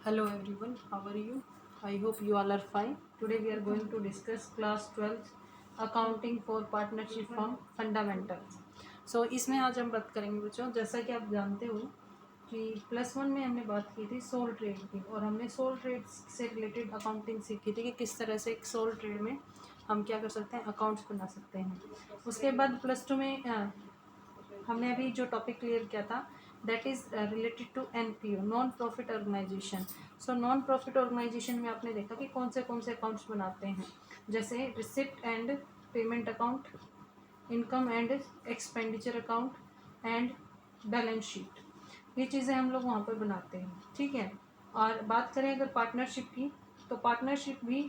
Hello everyone, how are you? I hope you all are fine. Today we are going to discuss class 12 accounting for partnership firm fundamentals. So इसमें आज हम बात करेंगे बच्चों, जैसा कि आप जानते हो कि +1 में हमने बात की थी सोल ट्रेड की, और हमने सोल ट्रेड से रिलेटेड अकाउंटिंग सीखी थी कि किस तरह से एक सोल ट्रेड में हम क्या कर सकते हैं, अकाउंट्स बना सकते हैं। उसके बाद +2 में हमने अभी जो टॉपिक क्लियर किया था that is related to NPO, non profit organisation. So non profit organisation में आपने देखा कि कौन से अकाउंट्स बनाते हैं, जैसे receipt and payment account, income and expenditure account and balance sheet. ये चीज़ें हम लोग वहाँ पर बनाते हैं, ठीक है। और बात करें अगर पार्टनरशिप की, तो पार्टनरशिप भी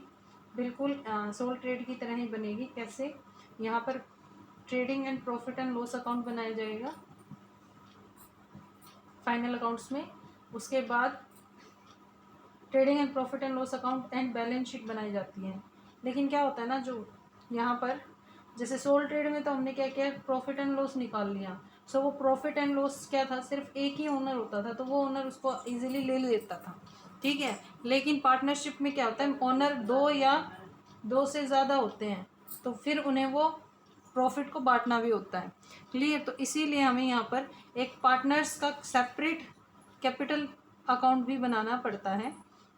बिल्कुल सोल ट्रेड की तरह ही बनेगी। कैसे? यहाँ पर trading and profit and loss account बनाया जाएगा फाइनल अकाउंट्स में। उसके बाद trading and profit and loss account and balance sheet बनाई जाती है। लेकिन क्या होता है ना, जो यहाँ पर जैसे सोल ट्रेड में तो हमने क्या किया, प्रॉफिट एंड लॉस निकाल लिया। सो वो प्रॉफिट एंड लॉस क्या था, सिर्फ एक ही ओनर होता था, तो वो ओनर उसको इजीली ले लेता था, ठीक है। लेकिन पार्टनरशिप में क्या होता है, ओनर दो या दो से ज़्यादा होते हैं, तो फिर उन्हें वो प्रॉफिट को बांटना भी होता है। क्लियर? तो इसीलिए हमें यहाँ पर एक पार्टनर्स का सेपरेट कैपिटल अकाउंट भी बनाना पड़ता है,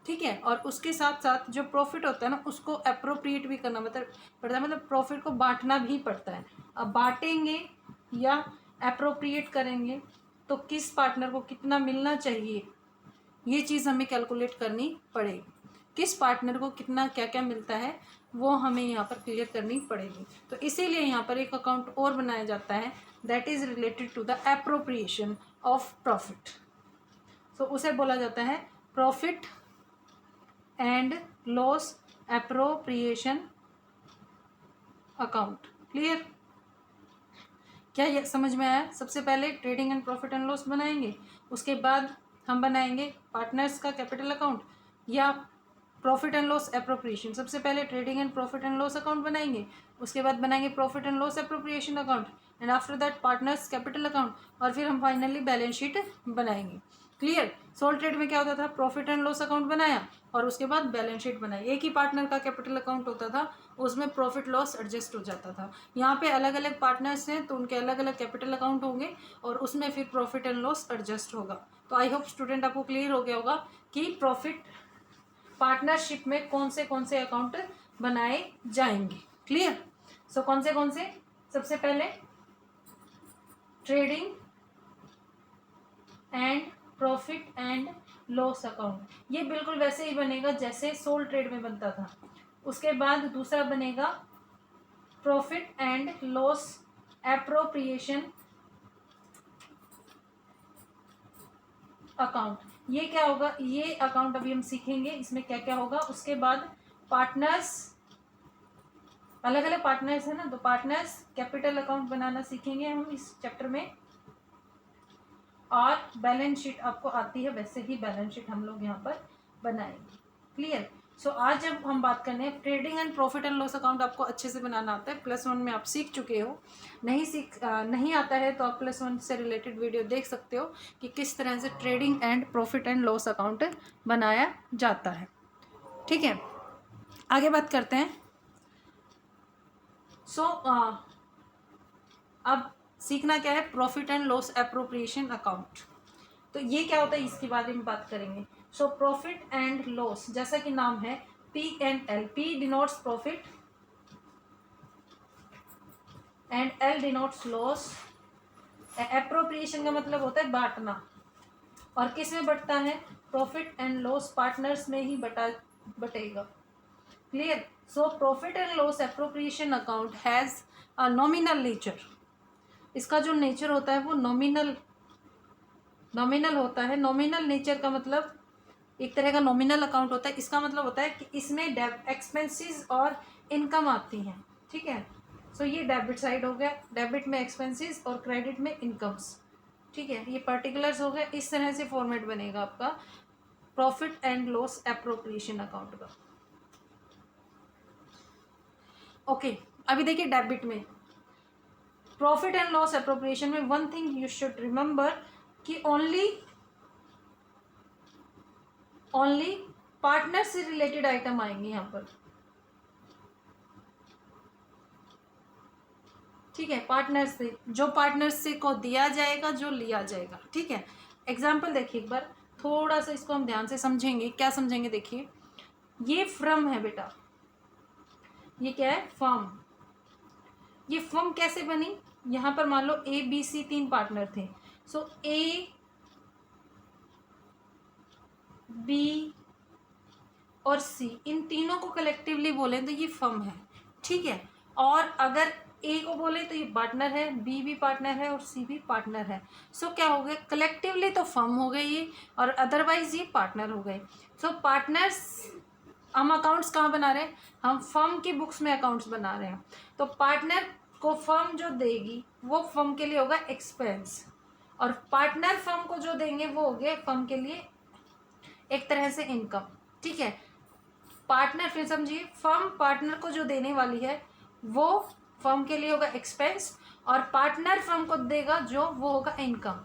ठीक है। और उसके साथ साथ जो प्रॉफिट होता है ना, उसको अप्रोप्रिएट भी करना पड़ता है, मतलब प्रॉफिट को बांटना भी पड़ता है। अब बांटेंगे या अप्रोप्रिएट करेंगे तो किस पार्टनर को कितना मिलना चाहिए, ये चीज़ हमें कैलकुलेट करनी पड़ेगी। किस पार्टनर को कितना क्या क्या मिलता है वो हमें यहाँ पर क्लियर करनी पड़ेगी। तो इसीलिए यहाँ पर एक अकाउंट और बनाया जाता है that is related to the appropriation of profit. So उसे बोला जाता है profit and loss appropriation account. Clear? क्या ये समझ में आया? सबसे पहले trading and profit and loss बनाएंगे, उसके बाद हम बनाएंगे पार्टनर्स का कैपिटल अकाउंट या प्रॉफिट एंड लॉस अप्रोप्रिएशन। सबसे पहले trading and profit and loss account बनाएंगे, उसके बाद बनाएंगे profit and loss appropriation account, and after that partners capital account, और फिर हम फाइनली बैलेंस शीट बनाएंगे। क्लियर? सोल ट्रेड में क्या होता था, प्रॉफिट एंड लॉस अकाउंट बनाया और उसके बाद बैलेंस शीट बनाई। एक ही पार्टनर का कैपिटल अकाउंट होता था, उसमें प्रॉफिट लॉस एडजस्ट हो जाता था। यहाँ पे अलग अलग पार्टनर्स हैं तो उनके अलग अलग कैपिटल अकाउंट होंगे और उसमें फिर प्रॉफिट एंड लॉस एडजस्ट होगा। तो आई होप स्टूडेंट आपको क्लियर हो गया होगा कि प्रॉफिट पार्टनरशिप में कौन से अकाउंट बनाए जाएंगे। क्लियर? सो कौन से? सबसे पहले trading and profit and loss account, ये बिल्कुल वैसे ही बनेगा जैसे सोल ट्रेड में बनता था। उसके बाद दूसरा बनेगा profit and loss appropriation account. ये क्या होगा, ये अकाउंट अभी हम सीखेंगे इसमें क्या क्या होगा। उसके बाद पार्टनर्स, अलग अलग पार्टनर्स है ना, तो पार्टनर्स कैपिटल अकाउंट बनाना सीखेंगे हम इस चैप्टर में। और बैलेंस शीट आपको आती है, वैसे ही बैलेंस शीट हम लोग यहाँ पर बनाएंगे। क्लियर? सो आज जब हम बात करने हैं trading and profit and loss account, आपको अच्छे से बनाना आता है, +1 में आप सीख चुके हो। नहीं आता है तो आप +1 से रिलेटेड वीडियो देख सकते हो कि किस तरह से trading and profit and loss account बनाया जाता है, ठीक है। आगे बात करते हैं। सो अब सीखना क्या है, profit and loss appropriation account. तो ये क्या होता है इसके बारे में बात करेंगे। सो प्रॉफिट एंड लॉस, जैसा कि नाम है P&L, P denotes profit and L denotes loss. Appropriation का मतलब होता है बांटना, और किस में बटता है, प्रॉफिट एंड लॉस पार्टनर्स में ही बटेगा। Clear? So profit and loss appropriation account has a nominal nature. इसका जो नेचर होता है वो नॉमिनल होता है। नॉमिनल नेचर का मतलब एक तरह का नॉमिनल अकाउंट होता है। इसका मतलब होता है कि इसमें एक्सपेंसेस और इनकम आती हैं, ठीक है। सो ये डेबिट साइड हो गया, डेबिट में एक्सपेंसेस और क्रेडिट में इनकम्स, ठीक है। ये पर्टिकुलर्स हो गया। इस तरह से फॉर्मेट बनेगा आपका profit and loss appropriation account का। ओके, अभी देखिए डेबिट में प्रॉफिट एंड लॉस एप्रोप्रिएशन में one thing you should remember कि ओनली पार्टनर से रिलेटेड आइटम आएंगे यहाँ पर, ठीक है। पार्टनर से, जो पार्टनर से को दिया जाएगा, जो लिया जाएगा, ठीक है। एग्जाम्पल देखिए एक बार, थोड़ा सा इसको हम ध्यान से समझेंगे। क्या समझेंगे, देखिए ये फ्रम है बेटा, ये क्या है, फर्म। ये फर्म कैसे बनी, यहाँ पर मान लो ए बी सी 3 पार्टनर थे। सो ए बी और सी, इन तीनों को कलेक्टिवली बोले तो ये फर्म है, ठीक है। और अगर ए को बोले तो ये पार्टनर है, बी भी पार्टनर है और सी भी पार्टनर है। सो क्या हो गया, कलेक्टिवली तो फर्म हो गई ये, और अदरवाइज ये पार्टनर हो गए। सो पार्टनर्स, हम अकाउंट्स कहाँ बना रहे हैं, हम फर्म की बुक्स में अकाउंट्स बना रहे हैं। तो पार्टनर को फर्म जो देगी वो फर्म के लिए होगा एक्सपेंस, और पार्टनर फर्म को जो देंगे वो हो गए फर्म के लिए एक तरह से इनकम, ठीक है। पार्टनर, फिर समझिए, फर्म पार्टनर को जो देने वाली है वो फर्म के लिए होगा एक्सपेंस, और पार्टनर फर्म को देगा जो वो होगा इनकम।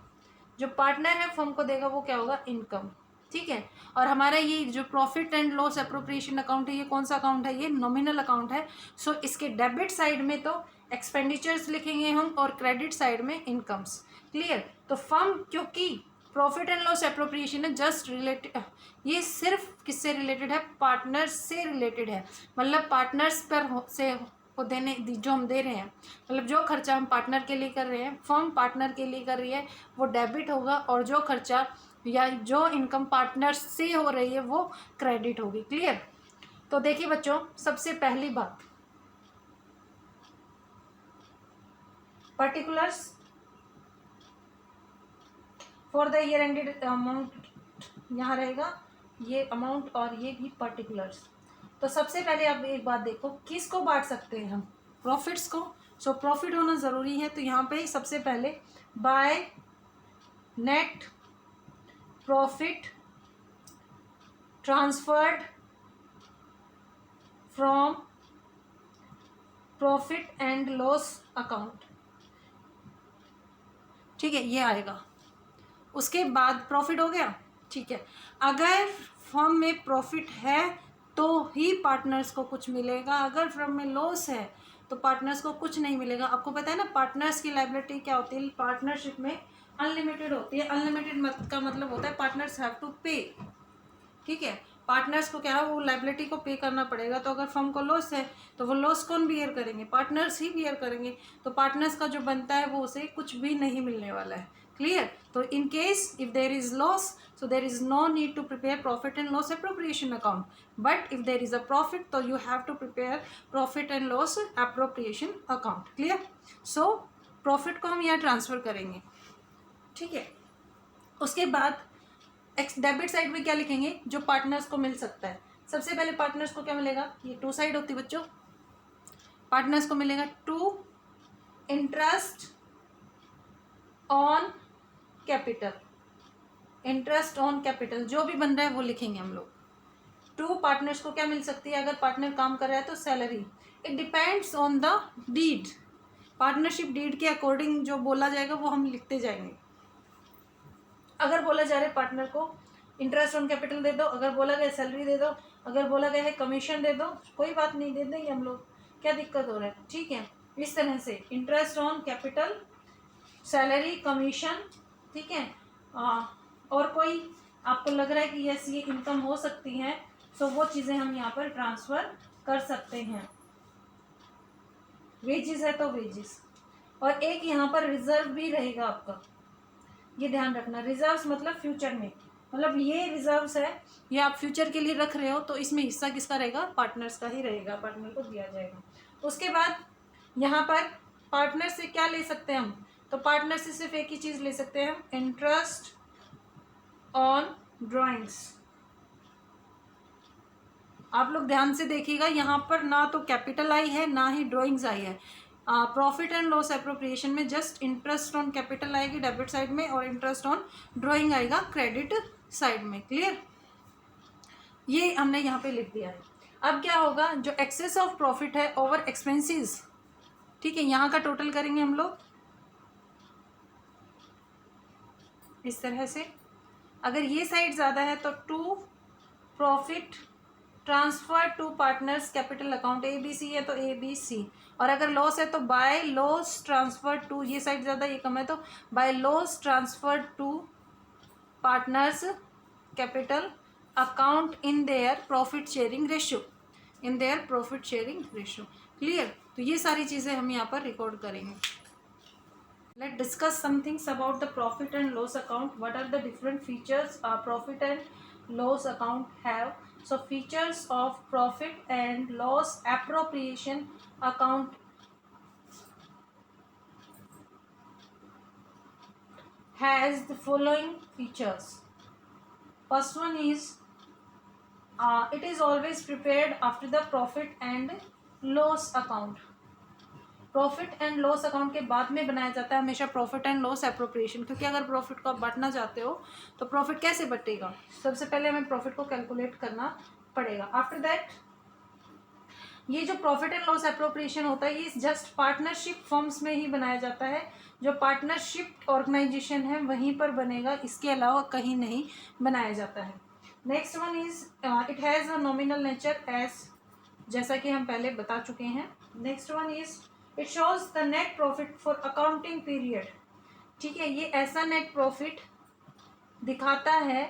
जो पार्टनर है फर्म को देगा वो क्या होगा, इनकम, ठीक है। और हमारा ये जो profit and loss appropriation account है, ये कौन सा अकाउंट है, ये नॉमिनल अकाउंट है। सो इसके डेबिट साइड में तो एक्सपेंडिचर्स लिखेंगे हम, और क्रेडिट साइड में इनकम्स। क्लियर। तो फर्म, क्योंकि प्रॉफिट एंड लॉस एप्रोप्रिएशन है जस्ट रिलेटेड, ये सिर्फ किससे रिलेटेड है, पार्टनर्स से रिलेटेड है। मतलब पार्टनर्स पर से को देने जो हम दे रहे हैं, मतलब जो खर्चा हम पार्टनर के लिए कर रहे हैं, फर्म पार्टनर के लिए कर रही है, वो डेबिट होगा, और जो खर्चा या जो इनकम पार्टनर से हो रही है वो क्रेडिट होगी। क्लियर। तो देखिए बच्चों, सबसे पहली बात, particulars for the year ended amount यहाँ रहेगा, ये अमाउंट और ये भी पर्टिकुलर्स। तो सबसे पहले आप एक बात देखो, किसको बांट सकते हैं हम, प्रॉफिट्स को। सो प्रॉफिट होना ज़रूरी है, तो यहाँ पे सबसे पहले bye net profit transferred from profit and loss account, ठीक है, ये आएगा। उसके बाद प्रॉफिट हो गया, ठीक है। अगर फर्म में प्रॉफिट है तो ही पार्टनर्स को कुछ मिलेगा, अगर फर्म में लॉस है तो पार्टनर्स को कुछ नहीं मिलेगा। आपको पता है ना पार्टनर्स की लायबिलिटी क्या होती है, पार्टनरशिप में अनलिमिटेड होती है। अनलिमिटेड का मतलब होता है पार्टनर्स हैव टू पे, ठीक है। पार्टनर्स को क्या है, वो लायबिलिटी को पे करना पड़ेगा। तो अगर फर्म को लॉस है तो वो लॉस कौन बियर करेंगे, पार्टनर्स ही बियर करेंगे। तो पार्टनर्स का जो बनता है वो उसे कुछ भी नहीं मिलने वाला है। क्लियर। तो in case if there is loss, so there is no need to prepare profit and loss appropriation account, but if there is a profit तो you have to prepare profit and loss appropriation account. clear. so profit को हम यहाँ transfer करेंगे, ठीक है। उसके बाद debit side में क्या लिखेंगे, जो पार्टनर्स को मिल सकता है। सबसे पहले पार्टनर्स को क्या मिलेगा, ये टू साइड होती है बच्चों, पार्टनर्स को मिलेगा to interest on capital, interest on capital जो भी बन रहा है वो लिखेंगे हम लोग। टू पार्टनर्स को क्या मिल सकती है, अगर पार्टनर काम कर रहा है तो salary, it depends on the deed, partnership deed के अकॉर्डिंग जो बोला जाएगा वो हम लिखते जाएंगे। अगर बोला जा रहा है पार्टनर को इंटरेस्ट ऑन कैपिटल दे दो, अगर बोला गया सैलरी दे दो, अगर बोला गया है कमीशन दे दो, कोई बात नहीं, दे देंगे हम लोग, क्या दिक्कत हो रहा है, ठीक है। इस तरह से interest on capital, salary, commission, ठीक है। और कोई आपको लग रहा है कि यस ये इनकम हो सकती है, सो वो चीज़ें हम यहाँ पर ट्रांसफ़र कर सकते हैं। वेजेस है तो वेजेस, और एक यहाँ पर रिजर्व भी रहेगा आपका, ये ध्यान रखना। रिजर्व्स मतलब फ्यूचर में, मतलब ये रिजर्व्स है, ये आप फ्यूचर के लिए रख रहे हो, तो इसमें हिस्सा किसका रहेगा, पार्टनर्स का ही रहेगा, पार्टनर को दिया जाएगा। उसके बाद यहाँ पर पार्टनर से क्या ले सकते हैं हम, तो पार्टनर से सिर्फ एक ही चीज़ ले सकते हैं हम, इंटरेस्ट ऑन ड्राइंग्स। आप लोग ध्यान से देखिएगा, यहाँ पर ना तो कैपिटल आई है ना ही ड्राइंग्स आई है। प्रॉफिट एंड लॉस एप्रोप्रिएशन में जस्ट इंटरेस्ट ऑन कैपिटल आएगी डेबिट साइड में, और इंटरेस्ट ऑन ड्राइंग आएगा क्रेडिट साइड में। क्लियर, ये हमने यहाँ पे लिख दिया है। अब क्या होगा, जो एक्सेस ऑफ प्रॉफिट है ओवर एक्सपेंसेस, ठीक है, यहाँ का टोटल करेंगे हम लोग इस तरह से। अगर ये साइड ज़्यादा है तो to profit transfer to partners capital account, ABC है तो ABC, और अगर लॉस है तो बाय लॉस ट्रांसफर टू, ये साइड ज़्यादा ये कम है तो by loss transfer to partners capital account in their profit sharing ratio, in their profit sharing ratio. Clear? तो ये सारी चीज़ें हम यहाँ पर रिकॉर्ड करेंगे। Let's discuss some things about the profit and loss account. What are the different features a profit and loss account have? So features of profit and loss appropriation account has the following features. First one is it is always prepared after the profit and loss account. Profit and loss account के बाद में बनाया जाता है हमेशा profit and loss appropriation, क्योंकि अगर profit को आप बांटना चाहते हो तो प्रॉफिट कैसे बटेगा, सबसे पहले हमें प्रॉफिट को कैलकुलेट करना पड़ेगा। आफ्टर दैट ये जो प्रॉफिट एंड लॉस एप्रोप्रिएशन होता है ये जस्ट पार्टनरशिप फर्म्स में ही बनाया जाता है, जो पार्टनरशिप ऑर्गेनाइजेशन है वहीं पर बनेगा, इसके अलावा कहीं नहीं बनाया जाता है। Next one is it has a nominal nature as, जैसा कि हम पहले बता चुके हैं। Next one is it shows the net profit for accounting period. ठीक है, ये ऐसा नेट प्रॉफिट दिखाता है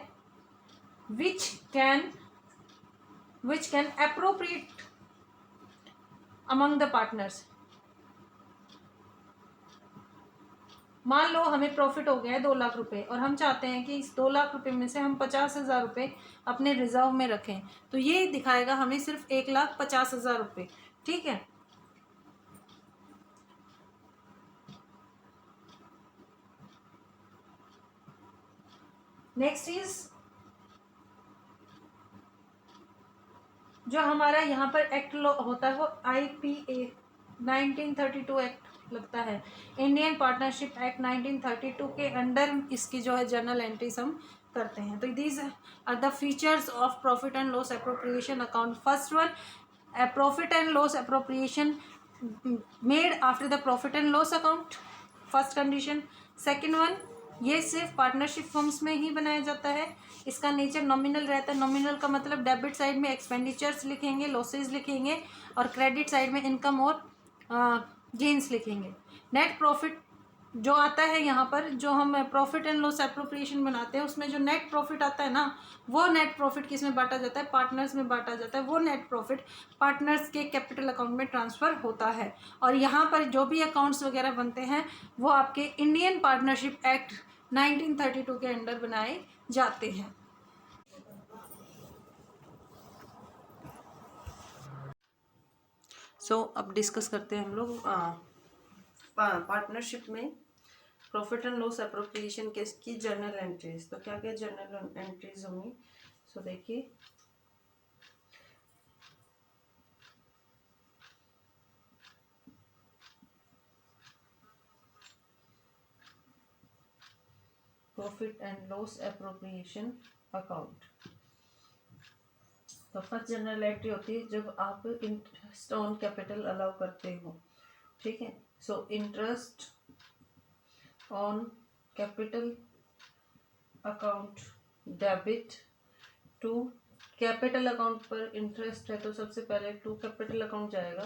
which can appropriate among the partners. मान लो हमें प्रॉफिट हो गया है 2 लाख रुपए और हम चाहते हैं कि इस 2 लाख रुपए में से हम 50,000 रुपये अपने रिजर्व में रखें, तो ये दिखाएगा हमें सिर्फ 1,50,000 रुपये। ठीक है, नेक्स्ट इज जो हमारा यहाँ पर एक्ट होता है वो IPA 1932 एक्ट लगता है, इंडियन पार्टनरशिप एक्ट 1932 के अंडर इसकी जो है जर्नल एंट्रीज हम करते हैं। तो these are the features of profit and loss appropriation account. First one, profit and loss appropriation made after the profit and loss account, first condition. Second one, ये सिर्फ पार्टनरशिप फर्म्स में ही बनाया जाता है, इसका नेचर नॉमिनल रहता है। Nominal का मतलब डेबिट साइड में एक्सपेंडिचर्स लिखेंगे, लॉसेस लिखेंगे, और क्रेडिट साइड में इनकम और गेन्स लिखेंगे। नेट प्रॉफिट जो आता है यहाँ पर, जो हम प्रॉफिट एंड लॉस एप्रोप्रिएशन बनाते हैं उसमें जो नेट प्रॉफिट आता है ना, वो नेट प्रॉफिट किस में बांटा जाता है, पार्टनर्स में बांटा जाता है। वो नेट प्रॉफिट पार्टनर्स के कैपिटल अकाउंट में ट्रांसफ़र होता है, और यहाँ पर जो भी अकाउंट्स वगैरह बनते हैं वो आपके इंडियन पार्टनरशिप एक्ट 1932 के अंडर बनाए जाते हैं। अब डिस्कस करते हैं हम लोग पार्टनरशिप में profit and loss appropriation case की जर्नल एंट्रीज। तो क्या क्या जर्नल एंट्रीज होंगी? देखिए, profit and loss appropriation account. तो फर्स्ट जनरल एंट्री होती है जब आप इंटरेस्ट ऑन कैपिटल अलाउ करते हो। ठीक है, interest on capital account debit to capital account पर इंटरेस्ट है तो सबसे पहले टू कैपिटल अकाउंट जाएगा।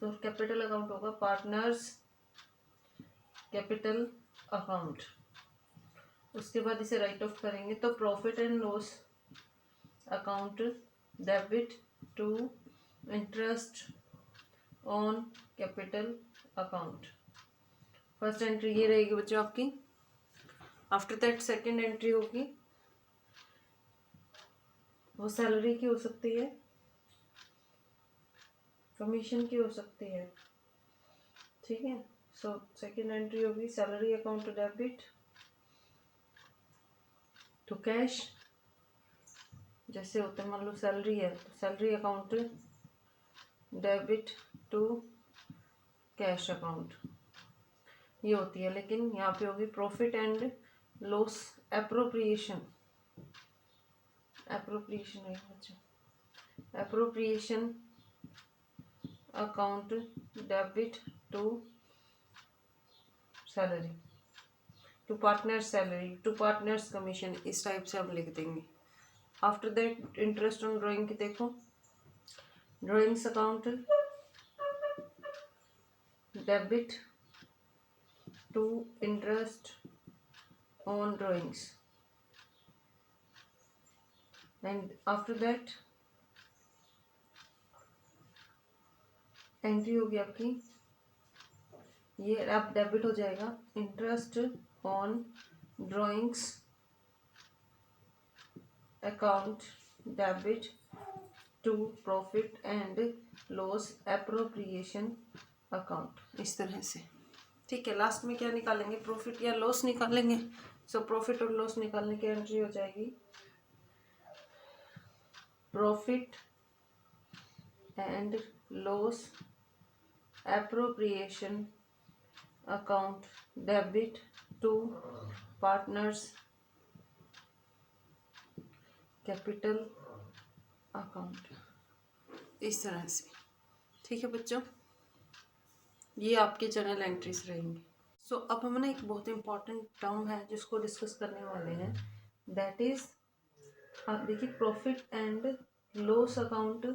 तो कैपिटल अकाउंट होगा पार्टनर्स कैपिटल अकाउंट। उसके बाद इसे राइट ऑफ करेंगे तो profit and loss account debit to interest on capital account. First entry ये रहेगी बच्चों आपकी। आफ्टर दैट सेकेंड एंट्री होगी, वो सैलरी की हो सकती है, कमीशन की हो सकती है। ठीक है, सेकेंड एंट्री होगी salary account debit to cash. जैसे होता है मान लो सैलरी है तो salary account debit to cash account, ये होती है। लेकिन यहाँ पे होगी profit and loss appropriation account debit to salary, to partners salary, to partners commission, इस टाइप से हम लिख देंगे। After that interest on drawing की देखो, drawings account debit to interest on drawings, and after that entry होगी आपकी, ये अब डेबिट हो जाएगा interest on drawings account debit to profit and loss appropriation account, इस तरह से। ठीक है, लास्ट में क्या निकालेंगे, प्रॉफिट या लॉस निकालेंगे। सो प्रॉफिट और लॉस निकालने की एंट्री हो जाएगी profit and loss appropriation account debit to partners capital account, इस तरह से। ठीक है बच्चों, ये आपके जर्नल एंट्रीज रहेंगी। सो अब हम ना एक बहुत इंपॉर्टेंट टर्म है जिसको डिस्कस करने वाले हैं, दैट इज आप देखिए प्रॉफिट एंड लॉस अकाउंट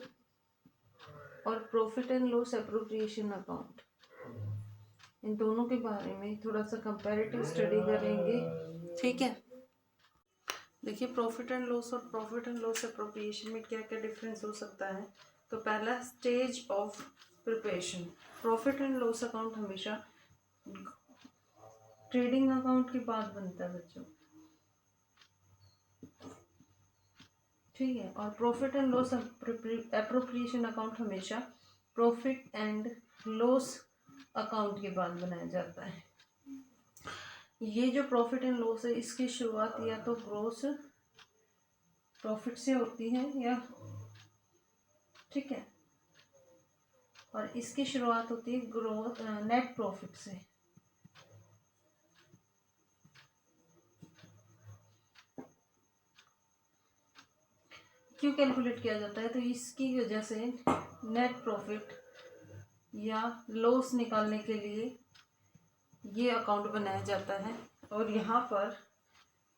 और profit and loss appropriation account, इन दोनों के बारे में थोड़ा सा कंपैरेटिव स्टडी करेंगे। ठीक है, देखिए प्रॉफिट एंड लॉस और प्रॉफिट एंड लॉस एप्रोप्रिएशन में क्या क्या डिफरेंस हो सकता है। तो पहला stage of preparation, profit and loss account हमेशा ट्रेडिंग अकाउंट के बाद बनता है बच्चों। ठीक है, और profit and loss appropriation account हमेशा प्रॉफिट एंड लॉस अकाउंट के बाद बनाया जाता है। ये जो प्रॉफिट एंड लॉस है इसकी शुरुआत या तो ग्रॉस प्रॉफिट से होती है या, ठीक है, और इसकी शुरुआत होती है ग्रोथ नेट प्रॉफिट से। क्यों कैलकुलेट किया जाता है, तो इसकी वजह से नेट प्रॉफिट या लॉस निकालने के लिए ये अकाउंट बनाया जाता है। और यहाँ पर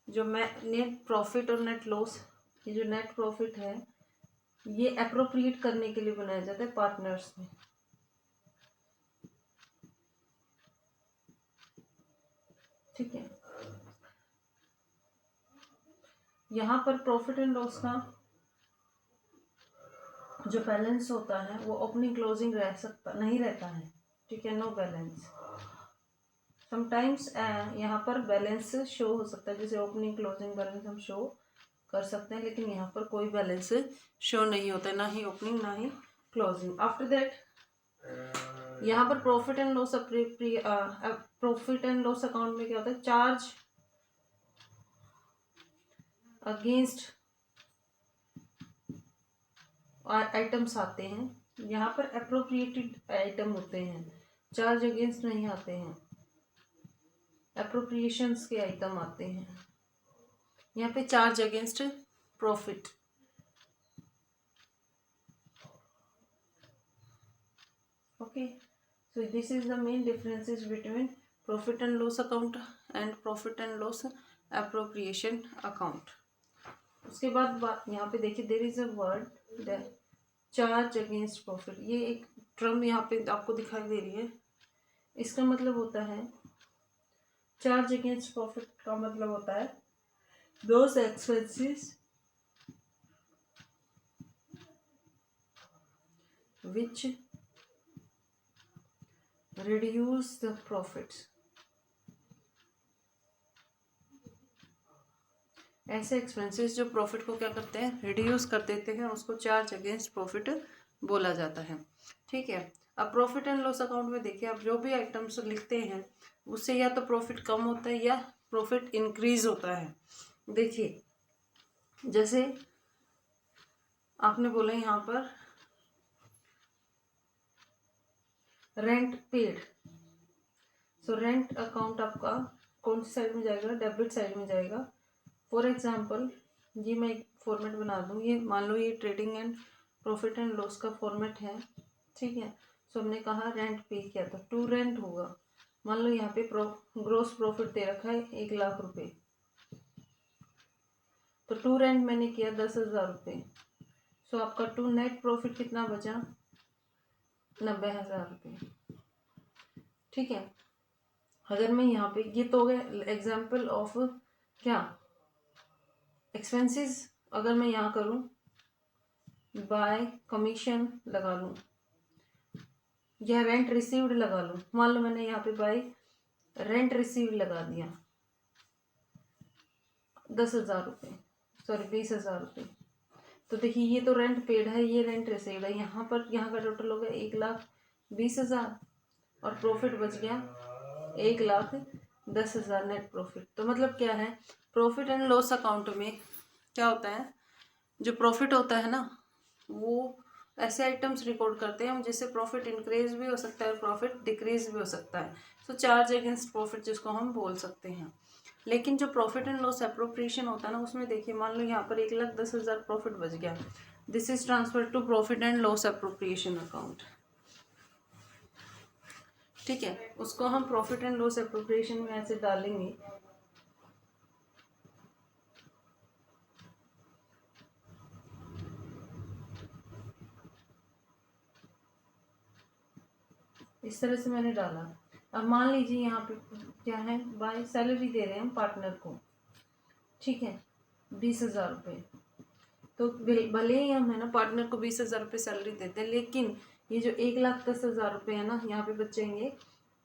जो मैं नेट प्रॉफिट और नेट लॉस, ये जो नेट प्रॉफिट है ये अप्रोप्रिएट करने के लिए बनाया जाता है पार्टनर्स में। ठीक है, यहाँ पर प्रॉफिट एंड लॉस का जो बैलेंस होता है वो ओपनिंग क्लोजिंग रह सकता नहीं रहता है। ठीक है, नो बैलेंस। समटाइम्स यहाँ पर बैलेंस शो हो सकता है, जैसे ओपनिंग क्लोजिंग बैलेंस हम शो कर सकते हैं, लेकिन यहाँ पर कोई बैलेंस शो नहीं होता है, ना ही ओपनिंग ना ही क्लोजिंग। आफ्टर दैट यहाँ पर प्रॉफिट एंड लॉस अकाउंट में क्या होता है, चार्ज अगेंस्ट आइटम्स आते हैं। यहाँ पर अप्रोप्रिएटेड आइटम होते हैं, चार्ज अगेंस्ट नहीं आते हैं, अप्रोप्रिएशंस के आइटम आते हैं। यहाँ पे charge against profit. Okay, so this is the main differences between profit and loss account and profit and loss appropriation account. उसके बाद यहाँ पे देखिए there is a word charge against profit, ये एक टर्म यहाँ पे आपको दिखाई दे रही है। इसका मतलब होता है चार्ज अगेंस्ट प्रॉफिट का मतलब होता है those expenses which reduce the profits। ऐसे एक्सपेंसेस जो प्रॉफिट को क्या करते हैं, रिड्यूस कर देते हैं, उसको चार्ज अगेंस्ट प्रॉफिट बोला जाता है। ठीक है, अब प्रॉफिट एंड लॉस अकाउंट में देखिए आप जो भी आइटम्स लिखते हैं उससे या तो प्रॉफिट कम होता है या प्रॉफिट इंक्रीज होता है। देखिए जैसे आपने बोला यहाँ पर rent paid, so rent account आपका कौन सी साइड में जाएगा, डेबिट साइड में जाएगा। फॉर एग्जांपल ये मैं एक फॉर्मेट बना दूँ, ये मान लो ये trading and profit and loss का फॉर्मेट है। ठीक है, सो हमने कहा रेंट पे किया था, टू रेंट होगा। मान लो यहाँ पे ग्रोस प्रॉफिट दे रखा है 1 लाख रुपए, तो टू रेंट मैंने किया 10,000 रुपये। सो आपका टू नेट प्रॉफिट कितना बचा? 90,000 रुपये। ठीक है, अगर मैं यहाँ पे, ये तो हो गया एग्जाम्पल ऑफ क्या, एक्सपेंसेस। अगर मैं यहाँ करूँ बाय कमीशन लगा लूँ या रेंट रिसीव्ड लगा लूँ, मान लो मैंने यहाँ पे बाय रेंट रिसीव्ड लगा दिया 10,000 रुपये, सॉरी 20,000 रुपये। तो देखिए ये तो रेंट पेड है, ये रेंट रिसीव्ड है। यहाँ पर यहाँ का टोटल हो गया 1,20,000 और प्रॉफिट बच गया 1,10,000 नेट प्रॉफिट। तो मतलब क्या है, प्रॉफिट एंड लॉस अकाउंट में क्या होता है, जो प्रॉफिट होता है ना, वो ऐसे आइटम्स रिकॉर्ड करते हैं जिससे प्रॉफिट इंक्रीज भी हो सकता है और प्रॉफिट डिक्रीज भी हो सकता है। सो चार्ज अगेंस्ट प्रॉफिट जिसको हम बोल सकते हैं। लेकिन जो प्रॉफिट एंड लॉस एप्रोप्रिएशन होता है ना, उसमें देखिए मान लो यहाँ पर 1,10,000 प्रॉफिट बच गया, this is transfer to profit and loss appropriation account. ठीक है, उसको हम प्रॉफिट एंड लॉस एप्रोप्रिएशन में ऐसे डालेंगे, इस तरह से मैंने डाला। अब मान लीजिए यहाँ पे क्या है, बाय सैलरी दे रहे हैं हम पार्टनर को, ठीक है, 20,000 रुपये। तो भले ही हम है ना पार्टनर को 20,000 रुपये सैलरी देते हैं, लेकिन ये जो 1,10,000 रुपये है ना, यहाँ पे बचेंगे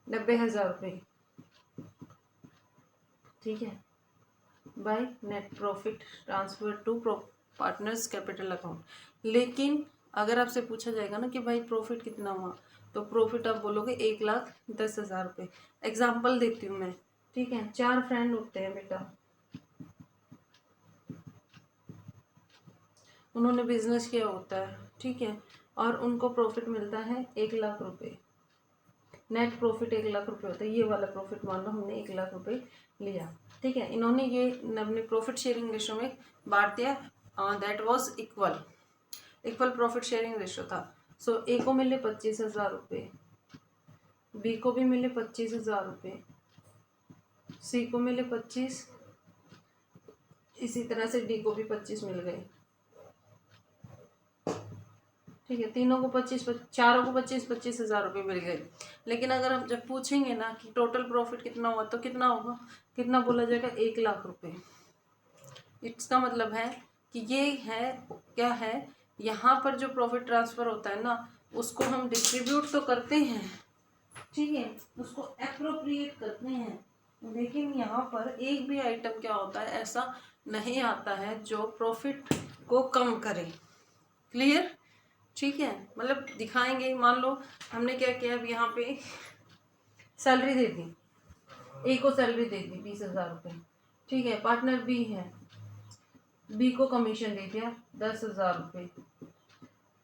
90,000 रुपये। ठीक है, by net profit transfer to partners capital account. लेकिन अगर आपसे पूछा जाएगा ना कि भाई प्रॉफिट कितना हुआ, तो प्रॉफिट आप बोलोगे 1,10,000 रुपये। एग्जाम्पल देती हूँ मैं, ठीक है। 4 फ्रेंड होते हैं बेटा, उन्होंने बिजनेस किया होता है, ठीक है, और उनको प्रॉफिट मिलता है 1,00,000 रुपये। नेट प्रॉफिट 1,00,000 रुपये होता है। ये वाला प्रॉफिट मान लो हमने 1,00,000 रुपये लिया, ठीक है। इन्होंने ये अपने प्रॉफिट शेयरिंग रेशो में बांट दिया, that was equal profit sharing ratio था। सो ए को मिले 25,000 रुपये, बी को भी मिले 25,000 रुपये, सी को मिले 25, इसी तरह से डी को भी 25 मिल गए, ठीक है। तीनों को 25, चारों को 25,000 रुपये मिल गए। लेकिन अगर हम जब पूछेंगे ना कि टोटल प्रॉफिट कितना हुआ, तो कितना होगा, कितना बोला जाएगा, 1,00,000 रुपये। इसका मतलब है कि ये है क्या है, यहाँ पर जो प्रॉफिट ट्रांसफर होता है ना, उसको हम डिस्ट्रीब्यूट तो करते हैं, ठीक है, उसको एप्रोप्रिएट करते हैं, लेकिन यहाँ पर एक भी आइटम क्या होता है, ऐसा नहीं आता है जो प्रॉफिट को कम करे। क्लियर? ठीक है, मतलब दिखाएंगे। मान लो हमने क्या किया, अब यहाँ पे सैलरी दे दी, ए को सैलरी दे दी 20,000 रुपये, ठीक है। पार्टनर बी है, बी को कमीशन दे दिया 10,000 रुपये,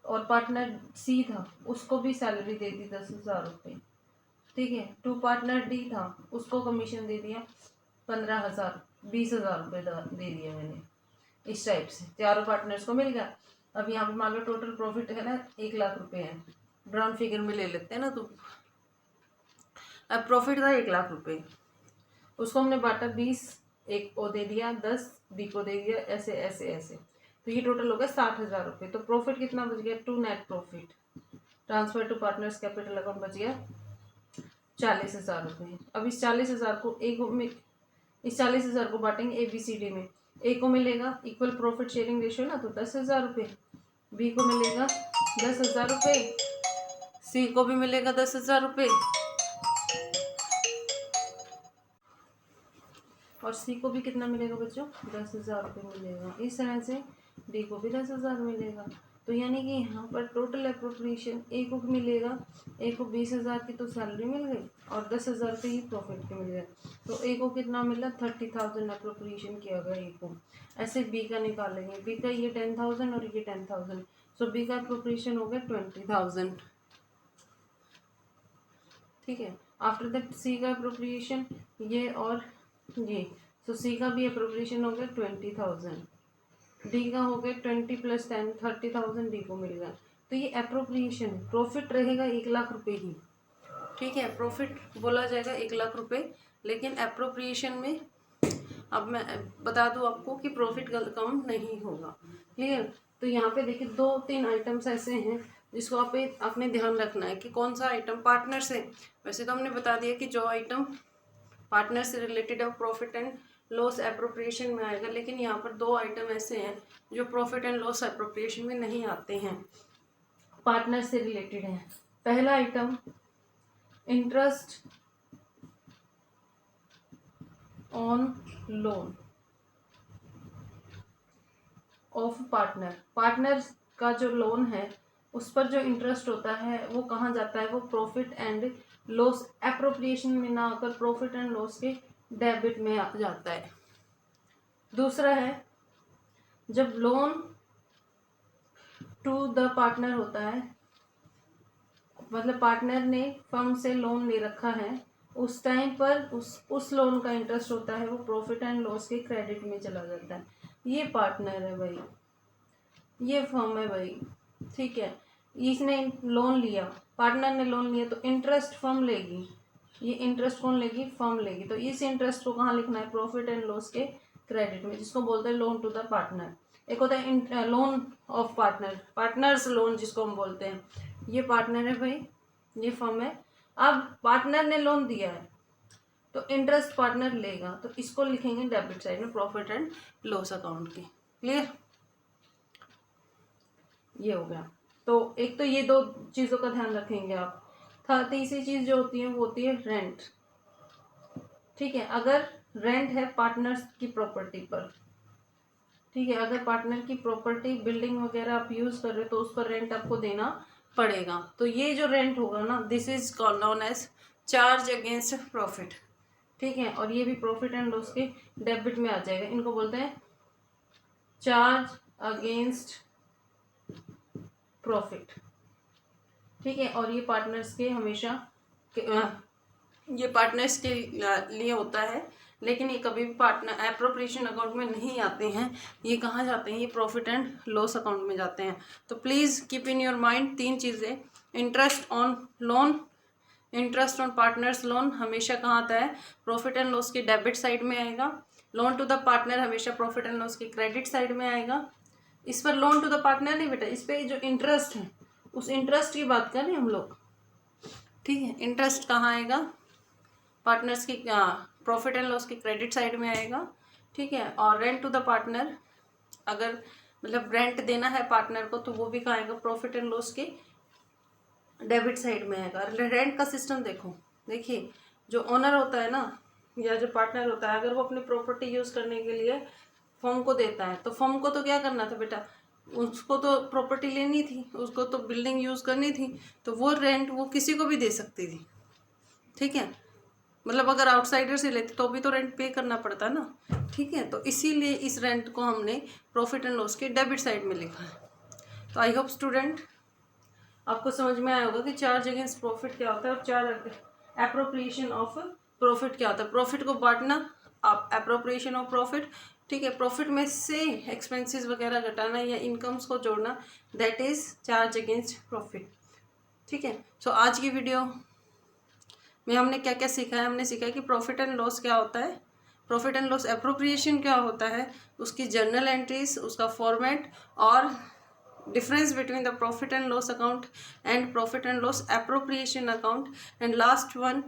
और पार्टनर सी था, उसको भी सैलरी दे दी 10,000 रुपये, ठीक है। टू पार्टनर डी था, उसको कमीशन दे दिया 15,000, 20,000 रुपये दे दिए मैंने। इस टाइप से चारों पार्टनर्स को मिल गया। अब यहाँ पे मान लो टोटल प्रॉफिट है ना 1,00,000 रुपये है, ब्राउन फिगर में ले लेते हैं ना। तो अब प्रॉफिट था 1,00,000 रुपये, उसको हमने बांटा 20, एक को दे दिया 10, बी को दे दिया, ऐसे ऐसे ऐसे, तो ये टोटल हो गया 60,000 रुपये। तो प्रॉफिट कितना बच गया, to net profit transfer to partners capital account बच गया 40,000 रुपये। अब इस 40,000 को इस 40,000 को बांटेंगे ABCD में। ए को मिलेगा इक्वल प्रॉफिट शेयरिंग रेशियो ना, तो 10,000 रुपये, बी को मिलेगा 10,000 रुपये, सी को भी मिलेगा 10,000 रुपये, और सी को भी कितना मिलेगा बच्चों, 10,000 रुपये मिलेगा। इस तरह से डी को भी 10,000 मिलेगा। तो यानी कि यहाँ पर टोटल अप्रोप्रिएशन ए को मिलेगा, ए को 20,000 की तो सैलरी मिल गई और 10,000 रुपये ही प्रॉफिट के मिल गए। तो ए को कितना मिला, 30,000 अप्रोप्रिएशन किया गया ए को। ऐसे बी का निकालेंगे, बी का ये 10,000 और ये 10,000, सो बी का अप्रोप्रिएशन हो गया 20,000, ठीक है। आफ्टर दैट सी का अप्रोप्रिएशन ये और ये, सो सी का भी अप्रोप्रिएशन हो गया 20,000, डी का हो गया 20 + 10 30,000 डी को मिल गया। तो ये अप्रोप्रिएशन, प्रॉफिट रहेगा 1,00,000 रुपये ही, ठीक है। प्रॉफिट बोला जाएगा 1,00,000 रुपये, लेकिन अप्रोप्रिएशन में अब मैं बता दूं आपको कि प्रॉफिट कम नहीं होगा। क्लियर। तो यहाँ पे देखिए 2-3 आइटम्स ऐसे हैं जिसको आपने ध्यान रखना है कि कौन सा आइटम पार्टनर से, वैसे तो हमने बता दिया कि जो आइटम पार्टनर से रिलेटेड है प्रॉफिट एंड लॉस एप्रोप्रिएशन में आएगा, लेकिन यहाँ पर 2 आइटम ऐसे हैं जो प्रॉफिट एंड लॉस एप्रोप्रिएशन में नहीं आते हैं, पार्टनर से रिलेटेड है। पहला item interest on loan of partner. Partner का जो लोन है उस पर जो इंटरेस्ट होता है वो कहाँ जाता है, वो प्रॉफिट एंड लॉस एप्रोप्रिएशन में ना आकर प्रॉफिट एंड लॉस के डेबिट में जाता है। दूसरा है जब लोन टू द पार्टनर होता है, मतलब पार्टनर ने फर्म से लोन ले रखा है, उस टाइम पर उस लोन का इंटरेस्ट होता है वो प्रॉफिट एंड लॉस के क्रेडिट में चला जाता है। ये पार्टनर है भाई, ये फर्म है भाई, ठीक है। इसने लोन लिया, पार्टनर ने लोन लिया तो इंटरेस्ट फर्म लेगी, ये इंटरेस्ट कौन लेगी, फर्म लेगी। तो इस इंटरेस्ट को कहाँ लिखना है, प्रॉफिट एंड लॉस के क्रेडिट में, जिसको बोलते हैं लोन टू द पार्टनर। एक होता है loan of partner, partners loan जिसको हम बोलते हैं, ये पार्टनर है भाई, ये फर्म है। अब पार्टनर ने लोन दिया है तो इंटरेस्ट पार्टनर लेगा, तो इसको लिखेंगे डेबिट साइड में प्रॉफिट एंड लॉस अकाउंट के। क्लियर, ये हो गया। तो एक तो ये 2 चीज़ों का ध्यान रखेंगे आप। तीसरी चीज़ जो होती है वो होती है रेंट, ठीक है। अगर रेंट है पार्टनर्स की प्रॉपर्टी पर, ठीक है, अगर पार्टनर की प्रॉपर्टी बिल्डिंग वगैरह आप यूज़ कर रहे हो तो उस पर रेंट आपको देना पड़ेगा। तो ये जो रेंट होगा ना, this is known as charge against profit, ठीक है। और ये भी प्रॉफिट एंड लॉस के डेबिट में आ जाएगा, इनको बोलते हैं चार्ज अगेंस्ट प्रॉफिट, ठीक है। और ये पार्टनर्स के हमेशा ये पार्टनर्स के लिए होता है, लेकिन ये कभी भी पार्टनर एप्रोप्रिएशन अकाउंट में नहीं आते हैं। ये कहाँ जाते हैं, ये प्रॉफिट एंड लॉस अकाउंट में जाते हैं। तो please keep in your mind 3 चीज़ें। Interest on loan, interest on partners loan हमेशा कहाँ आता है, प्रॉफिट एंड लॉस के डेबिट साइड में आएगा। लोन टू द पार्टनर हमेशा प्रॉफिट एंड लॉस के क्रेडिट साइड में आएगा। इस पर लोन टू द पार्टनर नहीं बेटा, इस पर जो इंटरेस्ट है उस इंटरेस्ट की बात कर रहे हैं हम लोग, ठीक है। इंटरेस्ट कहाँ आएगा, पार्टनर्स की प्रॉफिट एंड लॉस की क्रेडिट साइड में आएगा, ठीक है। और रेंट टू द पार्टनर, अगर मतलब रेंट देना है पार्टनर को तो वो भी कहाँ आएगा, प्रॉफिट एंड लॉस के डेबिट साइड में आएगा। रेंट का सिस्टम देखिए जो ओनर होता है ना या जो पार्टनर होता है, अगर वो अपनी प्रॉपर्टी यूज़ करने के लिए फर्म को देता है तो फर्म को तो क्या करना था बेटा, उसको तो प्रॉपर्टी लेनी थी, उसको तो बिल्डिंग यूज़ करनी थी, तो वो रेंट वो किसी को भी दे सकती थी, ठीक है। मतलब अगर आउटसाइडर से लेते तो भी तो रेंट पे करना पड़ता ना, ठीक है। तो इसीलिए इस रेंट को हमने प्रॉफिट एंड लॉस के डेबिट साइड में लिखा है। तो आई होप स्टूडेंट आपको समझ में आया होगा कि चार्ज अगेंस्ट प्रॉफिट क्या होता है और चार्ज एप्रोप्रिएशन ऑफ प्रॉफिट क्या होता है। प्रॉफिट को बांटना, आप एप्रोप्रिएशन ऑफ प्रॉफिट, ठीक है। प्रॉफिट में से एक्सपेंसेस वगैरह घटाना या इनकम्स को जोड़ना, that is charge against profit, ठीक है। सो आज की वीडियो में हमने क्या क्या सीखा है, हमने सीखा है कि प्रॉफिट एंड लॉस क्या होता है, प्रॉफिट एंड लॉस एप्रोप्रिएशन क्या होता है, उसकी जर्नल एंट्रीज, उसका फॉर्मेट और difference between the profit and loss account and profit and loss appropriation account, and last one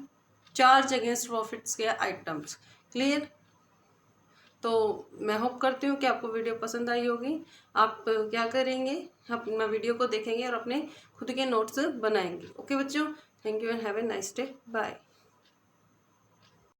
charge against profits के आइटम्स। क्लियर। तो मैं होप करती हूँ कि आपको वीडियो पसंद आई होगी। आप क्या करेंगे, अपना वीडियो को देखेंगे और अपने खुद के नोट्स बनाएंगे। ओके बच्चों, thank you and have a nice day, bye.